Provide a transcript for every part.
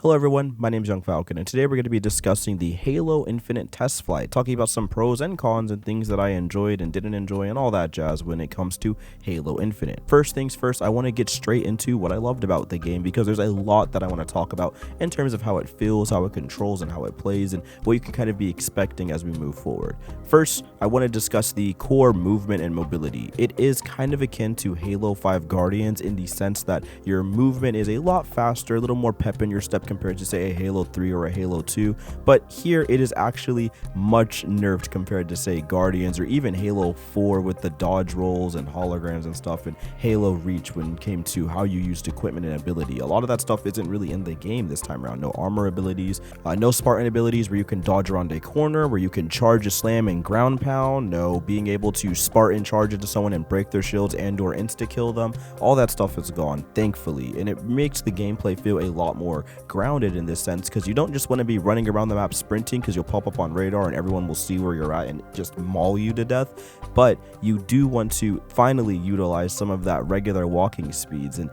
Hello everyone, my name is Young Falcon, and today we're going to be discussing the Halo Infinite test flight, talking about some pros and cons and things that I enjoyed and didn't enjoy and all that jazz when it comes to Halo Infinite. First things first, I want to get straight into what I loved about the game because there's a lot that I want to talk about in terms of how it feels, how it controls, and how it plays, and what you can kind of be expecting as we move forward. First, I want to discuss the core movement and mobility. It is kind of akin to Halo 5 Guardians in the sense that your movement is a lot faster, a little more pep in your step compared to say a Halo 3 or a Halo 2, but here it is actually much nerfed compared to say Guardians or even Halo 4 with the dodge rolls and holograms and stuff, and Halo Reach when it came to how you used equipment and ability. A lot of that stuff isn't really in the game this time around. No armor abilities, no Spartan abilities where you can dodge around a corner, where you can charge a slam and ground pound, no being able to Spartan charge into someone and break their shields and or insta kill them. All that stuff is gone, thankfully, and it makes the gameplay feel a lot more grounded in this sense, because you don't just want to be running around the map sprinting because you'll pop up on radar and everyone will see where you're at and just maul you to death, but you do want to finally utilize some of that regular walking speeds. And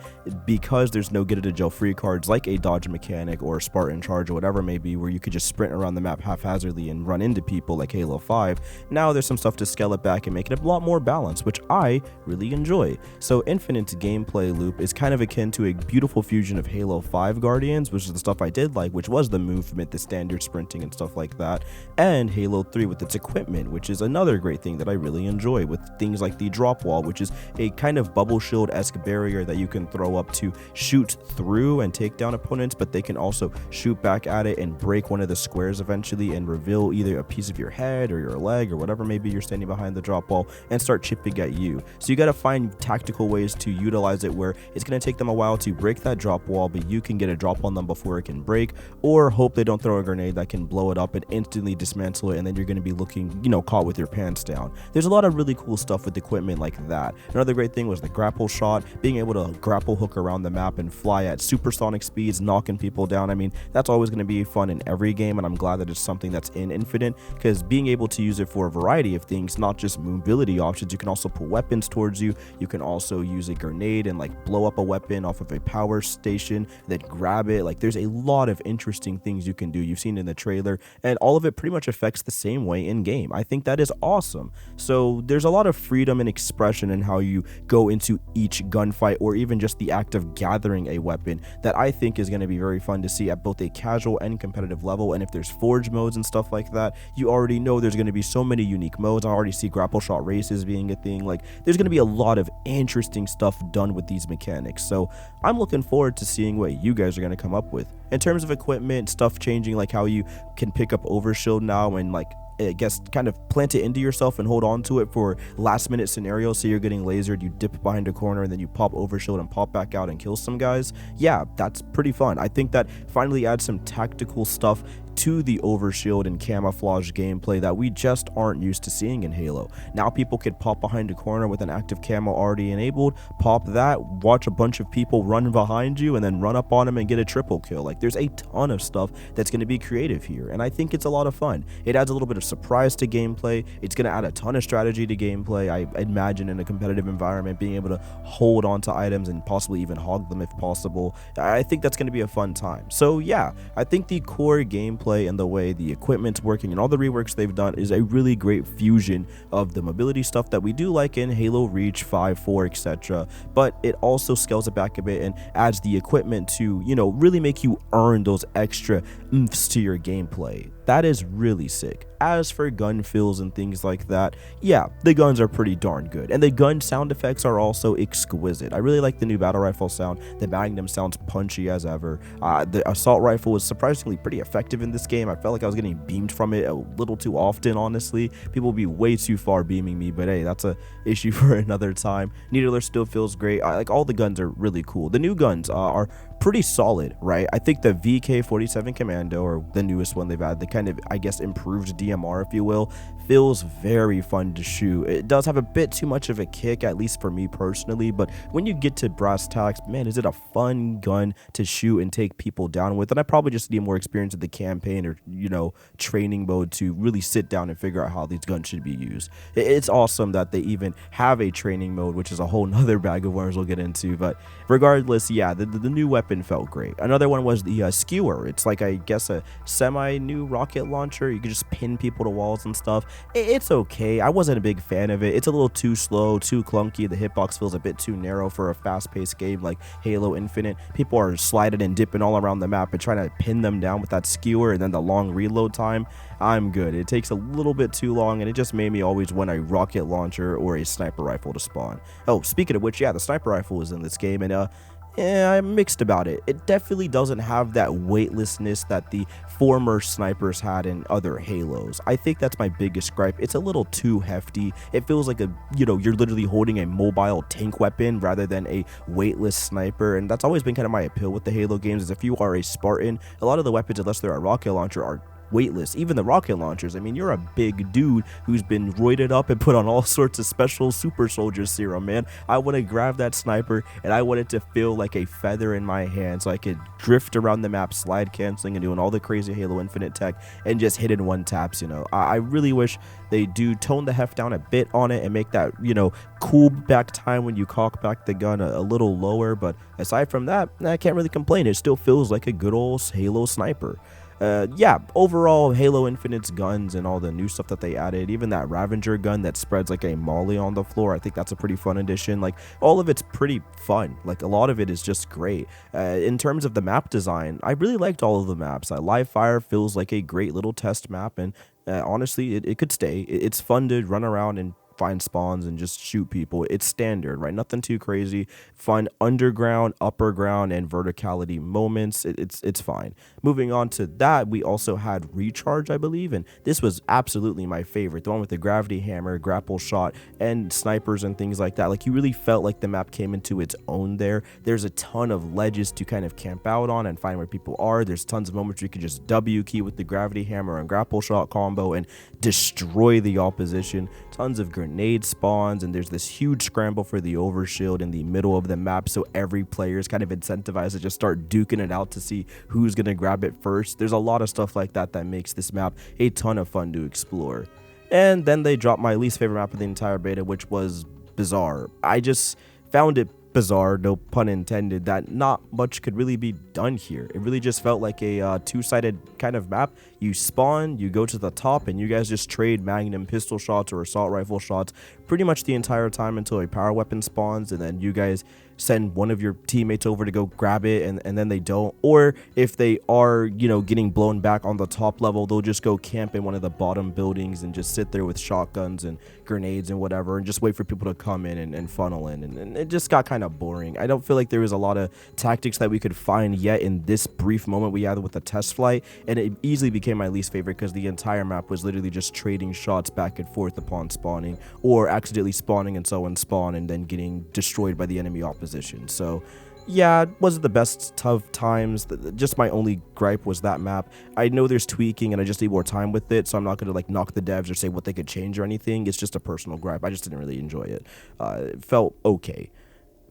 because there's no get it to jail free cards like a dodge mechanic or a Spartan charge or whatever it may be, where you could just sprint around the map haphazardly and run into people like Halo 5, now there's some stuff to scale it back and make it a lot more balanced, which I really enjoy. So Infinite's gameplay loop is kind of akin to a beautiful fusion of Halo 5 Guardians, which is the stuff I did like, which was the movement, the standard sprinting and stuff like that, and Halo 3 with its equipment, which is another great thing that I really enjoy, with things like the drop wall, which is a kind of bubble shield-esque barrier that you can throw up to shoot through and take down opponents, but they can also shoot back at it and break one of the squares eventually and reveal either a piece of your head or your leg or whatever maybe you're standing behind the drop wall and start chipping at you. So you got to find tactical ways to utilize it where it's going to take them a while to break that drop wall, but you can get a drop on them before it can break, or hope they don't throw a grenade that can blow it up and instantly dismantle it, and then you're going to be looking, caught with your pants down. There's a lot of really cool stuff with equipment like that. Another great thing was the Grapple Shot, being able to grapple hook around the map and fly at supersonic speeds, knocking people down. I mean, that's always going to be fun in every game, and I'm glad that it's something that's in Infinite, because being able to use it for a variety of things, not just mobility options, you can also pull weapons towards you. You can also use a grenade and blow up a weapon off of a power station, then grab it. There's a lot of interesting things you can do. You've seen in the trailer, and all of it pretty much affects the same way in game. I think that is awesome. So there's a lot of freedom and expression in how you go into each gunfight, or even just the act of gathering a weapon, that I think is going to be very fun to see at both a casual and competitive level. And if there's forge modes and stuff like that, you already know there's going to be so many unique modes. I already see grapple shot races being a thing. There's going to be a lot of interesting stuff done with these mechanics, so I'm looking forward to seeing what you guys are going to come up with in terms of equipment stuff changing, like how you can pick up overshield now and I guess kind of plant it into yourself and hold on to it for last minute scenarios. So you're getting lasered, you dip behind a corner, and then you pop overshield and pop back out and kill some guys. Yeah, that's pretty fun. I think that finally adds some tactical stuff to the overshield and camouflage gameplay that we just aren't used to seeing in Halo. Now people could pop behind a corner with an active camo already enabled, pop that, watch a bunch of people run behind you, and then run up on them and get a triple kill. There's a ton of stuff that's going to be creative here, and I think it's a lot of fun. It adds a little bit of surprise to gameplay. It's going to add a ton of strategy to gameplay. I imagine in a competitive environment, being able to hold on to items and possibly even hog them if possible. I think that's going to be a fun time. So yeah, I think the core gameplay and the way the equipment's working and all the reworks they've done is a really great fusion of the mobility stuff that we do like in Halo Reach, 5, 4, etc. But it also scales it back a bit and adds the equipment to, really make you earn those extra oomph to your gameplay. That is really sick. As for gun feels and things like that, yeah, the guns are pretty darn good, and the gun sound effects are also exquisite. I really like the new battle rifle sound. The Magnum sounds punchy as ever. The assault rifle was surprisingly pretty effective in this game. I felt like I was getting beamed from it a little too often, honestly. People will be way too far beaming me, but hey, that's a issue for another time. Needler still feels great. All the guns are really cool. The new guns are pretty solid, right? I think the VK-47 Commando, or the newest one they've had, the kind of, I guess, improved DMR, if you will, feels very fun to shoot. It does have a bit too much of a kick, at least for me personally, but when you get to brass tacks, man, is it a fun gun to shoot and take people down with. And I probably just need more experience in the campaign or, training mode to really sit down and figure out how these guns should be used. It's awesome that they even have a training mode, which is a whole nother bag of worms we'll get into. But regardless, yeah, the new weapon felt great. Another one was the skewer. It's like, I guess, a semi-new rocket launcher. You can just pin people to walls and stuff. It's okay. I wasn't a big fan of it. It's a little too slow, too clunky. The hitbox feels a bit too narrow for a fast-paced game like Halo Infinite. People are sliding and dipping all around the map and trying to pin them down with that skewer, and then the long reload time. I'm good. It takes a little bit too long, and it just made me always want a rocket launcher or a sniper rifle to spawn. Oh, speaking of which, yeah, the sniper rifle is in this game, and yeah, I'm mixed about it. It definitely doesn't have that weightlessness that the former snipers had in other Halos. I think that's my biggest gripe. It's a little too hefty. It feels like you're literally holding a mobile tank weapon rather than a weightless sniper, and that's always been kind of my appeal with the Halo games, is if you are a Spartan, a lot of the weapons, unless they're a rocket launcher, are weightless. Even the rocket launchers, I mean, you're a big dude who's been roided up and put on all sorts of special super soldier serum, man. I want to grab that sniper and I want it to feel like a feather in my hand so I could drift around the map, slide canceling and doing all the crazy Halo Infinite tech and just hit in one taps. I really wish they do tone the heft down a bit on it and make that, cool back time when you cock back the gun a little lower. But aside from that, I can't really complain. It still feels like a good old Halo sniper. Yeah, overall, Halo Infinite's guns and all the new stuff that they added, even that Ravager gun that spreads like a molly on the floor, I think that's a pretty fun addition. Like, all of it's pretty fun. Like, a lot of it is just great. In terms of the map design, I really liked all of the maps. Live Fire feels like a great little test map, and honestly, it could stay. It's fun to run around and find spawns and just shoot people. It's standard, right? Nothing too crazy. Fun underground, upper ground, and verticality moments. It's fine. Moving on to that, we also had Recharge, I believe, and this was absolutely my favorite. The one with the gravity hammer, grapple shot, and snipers and things like that. Like, you really felt like the map came into its own there. There's a ton of ledges to kind of camp out on and find where people are. There's tons of moments where you can just W key with the gravity hammer and grapple shot combo and destroy the opposition. Tons of grenade spawns, and there's this huge scramble for the overshield in the middle of the map, so every player is kind of incentivized to just start duking it out to see who's gonna grab it first. There's a lot of stuff like that that makes this map a ton of fun to explore. And then they dropped my least favorite map of the entire beta, which was Bizarre. I just found it bizarre, no pun intended, that not much could really be done here. It really just felt like a two-sided kind of map. You spawn, you go to the top, and you guys just trade magnum pistol shots or assault rifle shots pretty much the entire time until a power weapon spawns, and then you guys send one of your teammates over to go grab it, and then they don't. Or if they are, getting blown back on the top level, they'll just go camp in one of the bottom buildings and just sit there with shotguns and grenades and whatever and just wait for people to come in and funnel in. And it just got kind of boring. I don't feel like there was a lot of tactics that we could find yet in this brief moment we had with the test flight, and it easily became my least favorite because the entire map was literally just trading shots back and forth upon spawning, or accidentally spawning and someone spawn and then getting destroyed by the enemy opposition. So yeah, it wasn't the best tough times. Just my only gripe was that map. I know there's tweaking and I just need more time with it, so I'm not gonna knock the devs or say what they could change or anything. It's just a personal gripe. I just didn't really enjoy it. It felt okay.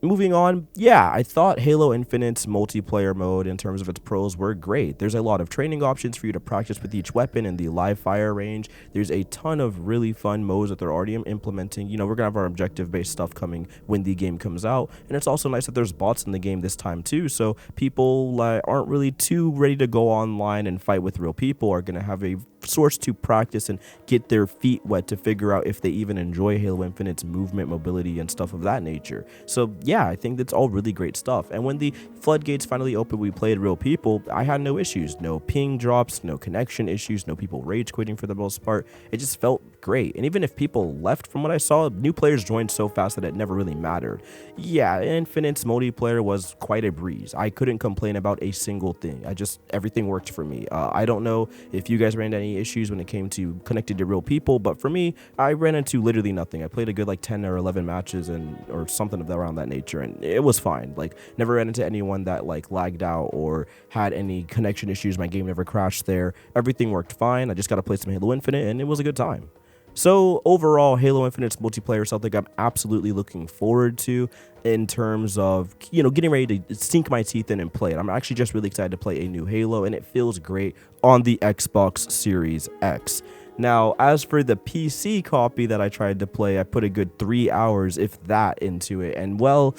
Moving on, yeah, I thought Halo Infinite's multiplayer mode in terms of its pros were great. There's a lot of training options for you to practice with each weapon in the live fire range. There's a ton of really fun modes that they're already implementing. We're gonna have our objective-based stuff coming when the game comes out, and it's also nice that there's bots in the game this time too, so people aren't really too ready to go online and fight with real people, are gonna have a source to practice and get their feet wet to figure out if they even enjoy Halo Infinite's movement, mobility, and stuff of that nature. So yeah, I think that's all really great stuff. And when the floodgates finally opened, we played real people. I had no issues, no ping drops, no connection issues, no people rage quitting for the most part. It just felt great. And even if people left, from what I saw, new players joined so fast that it never really mattered. Yeah, Infinite's multiplayer was quite a breeze. I couldn't complain about a single thing. Everything worked for me. I don't know if you guys ran into any many issues when it came to connecting to real people, but for me, I ran into literally nothing. I played a good like 10 or 11 matches or something of that around that nature, and it was fine. Like, never ran into anyone that like lagged out or had any connection issues. My game never crashed there. Everything worked fine. I just got to play some Halo Infinite, and it was a good time. So overall, Halo Infinite's multiplayer, something I'm absolutely looking forward to in terms of, getting ready to sink my teeth in and play it. I'm actually just really excited to play a new Halo, and it feels great on the Xbox Series X. Now, as for the PC copy that I tried to play, I put a good 3 hours, if that, into it. And well,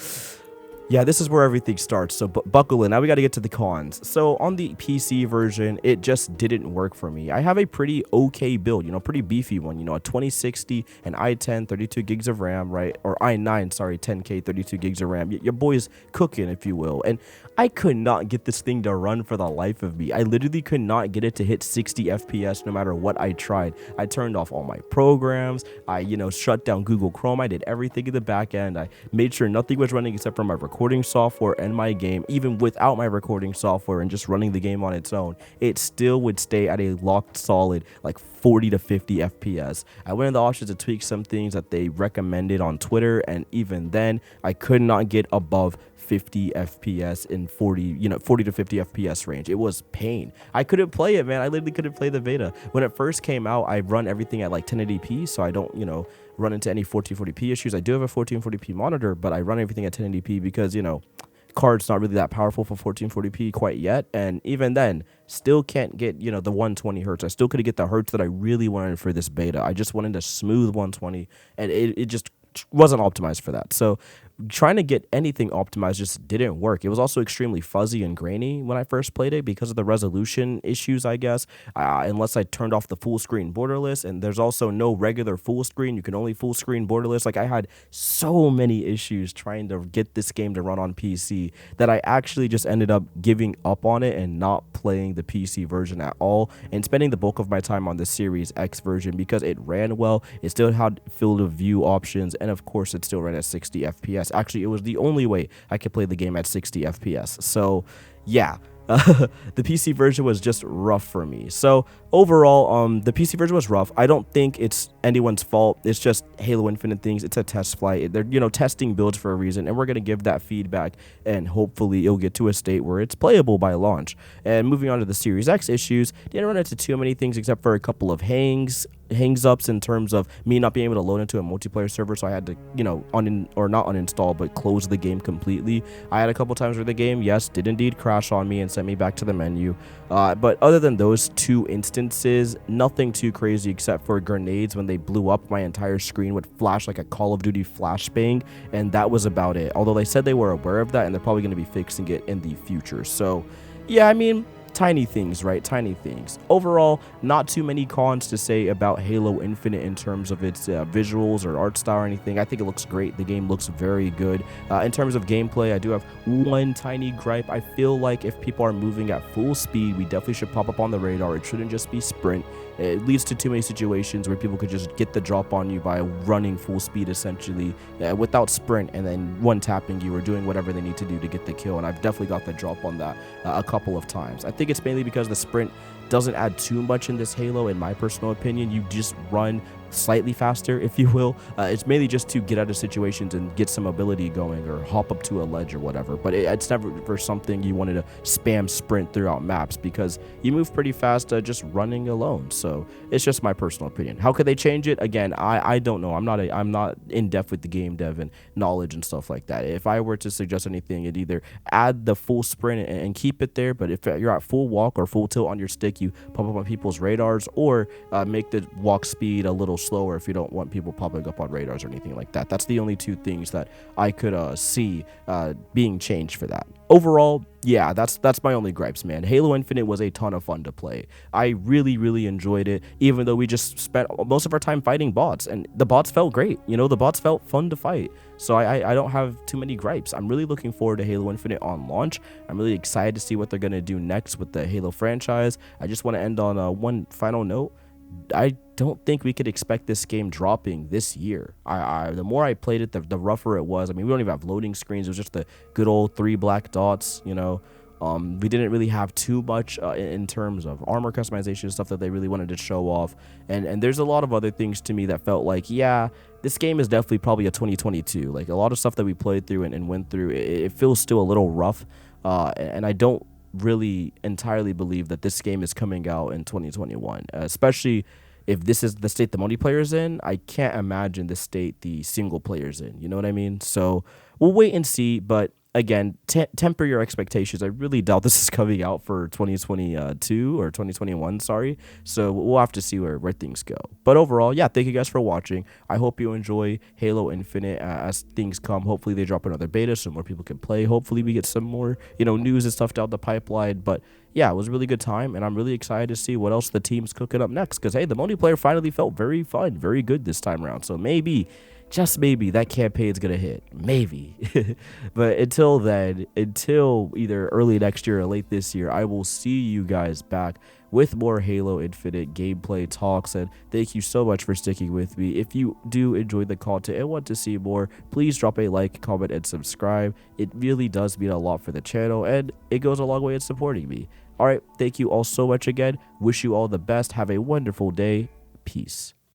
yeah, this is where everything starts, so buckle in. Now we got to get to the cons. So on the PC version, it just didn't work for me. I have a pretty okay build, pretty beefy one, a 2060, an i10, 32 gigs of RAM, right? Or i9, sorry, 10K, 32 gigs of RAM. Your boy's cooking, if you will. And I could not get this thing to run for the life of me. I literally could not get it to hit 60 FPS no matter what I tried. I turned off all my programs. I, shut down Google Chrome. I did everything in the back end. I made sure nothing was running except for my recording software and my game. Even without my recording software and just running the game on its own, it still would stay at a locked solid like 40 to 50 FPS. I went in the options to tweak some things that they recommended on Twitter, and even then I could not get above 50 FPS in 40 to 50 FPS range. It was pain. I couldn't play it, man. I literally couldn't play the beta. When it first came out, I run everything at like 1080p, so I don't, run into any 1440p issues. I do have a 1440p monitor, but I run everything at 1080p because, card's not really that powerful for 1440p quite yet, and even then still can't get the 120 hertz. I still couldn't get the hertz that I really wanted for this beta. I just wanted a smooth 120, and it just wasn't optimized for that. So trying to get anything optimized just didn't work. It was also extremely fuzzy and grainy when I first played it because of the resolution issues, I guess, unless I turned off the full screen borderless. And there's also no regular full screen. You can only full screen borderless. Like, I had so many issues trying to get this game to run on PC that I actually just ended up giving up on it and not playing the PC version at all, and spending the bulk of my time on the Series X version because it ran well. It still had field of view options, and of course it still ran at 60 FPS. Actually, it was the only way I could play the game at 60 FPS. So yeah, the PC version was just rough for me. So overall, the PC version was rough. I don't think it's anyone's fault. It's just Halo Infinite things. It's a test flight. They're testing builds for a reason, and we're gonna give that feedback, and hopefully it'll get to a state where it's playable by launch. And moving on to the Series X issues, didn't run into too many things except for a couple of hangs ups in terms of me not being able to load into a multiplayer server, so I had to not uninstall but close the game completely. I had a couple times where the game did indeed crash on me and sent me back to the menu, but other than those two instances, nothing too crazy except for grenades. When they blew up, my entire screen would flash like a Call of Duty flashbang, and that was about it. Although they said they were aware of that and they're probably going to be fixing it in the future. So yeah, I mean, tiny things, right? Tiny things. Overall, not too many cons to say about Halo Infinite in terms of its visuals or art style or anything. I think it looks great. The game looks very good. In terms of gameplay, I do have one tiny gripe. I feel like if people are moving at full speed, we definitely should pop up on the radar. It shouldn't just be sprint. It leads to too many situations where people could just get the drop on you by running full speed, essentially, without sprint, and then one tapping you or doing whatever they need to do to get the kill. And I've definitely got the drop on that a couple of times. I think it's mainly because the sprint doesn't add too much in this Halo, in my personal opinion. You just run slightly faster, if you will. It's mainly just to get out of situations and get some mobility going or hop up to a ledge or whatever, but it's never for something you wanted to spam sprint throughout maps because you move pretty fast just running alone. So it's just my personal opinion. How could they change it? Again, I don't know. I'm not in depth with the game dev and knowledge and stuff like that. If I were to suggest anything, it'd either add the full sprint and keep it there, but if you're at full walk or full tilt on your stick, you pop up on people's radars, or make the walk speed a little slower if you don't want people popping up on radars or anything like that. That's the only two things that I could see being changed for that. Overall, yeah, that's my only gripes, man. Halo Infinite was a ton of fun to play. I really enjoyed it, even though we just spent most of our time fighting bots, and the bots felt great. The bots felt fun to fight. So I don't have too many gripes. I'm really looking forward to Halo Infinite on launch. I'm really excited to see what they're going to do next with the Halo franchise. I just want to end on one final note. I don't think we could expect this game dropping this year. The more I played it, the rougher it was. I mean, we don't even have loading screens. It was just the good old 3 black dots, We didn't really have too much in terms of armor customization, stuff that they really wanted to show off. And there's a lot of other things to me that felt like, yeah, this game is definitely probably a 2022. Like a lot of stuff that we played through and went through, it feels still a little rough. And I don't really entirely believe that this game is coming out in 2021, especially if this is the state the multiplayer is in. I can't imagine the state the single player is in. You know what I mean? So we'll wait and see. But again, temper your expectations. I really doubt this is coming out for 2022 or 2021. Sorry. So we'll have to see where things go. But overall, yeah, thank you guys for watching. I hope you enjoy Halo Infinite as things come. Hopefully they drop another beta so more people can play. Hopefully we get some more, news and stuff down the pipeline. But yeah, it was a really good time, and I'm really excited to see what else the team's cooking up next. Because, hey, the multiplayer finally felt very fun, very good this time around. So maybe, just maybe, that campaign's going to hit. Maybe. But until then, until either early next year or late this year, I will see you guys back with more Halo Infinite gameplay talks. And thank you so much for sticking with me. If you do enjoy the content and want to see more, please drop a like, comment, and subscribe. It really does mean a lot for the channel, and it goes a long way in supporting me. All right, thank you all so much again. Wish you all the best. Have a wonderful day. Peace.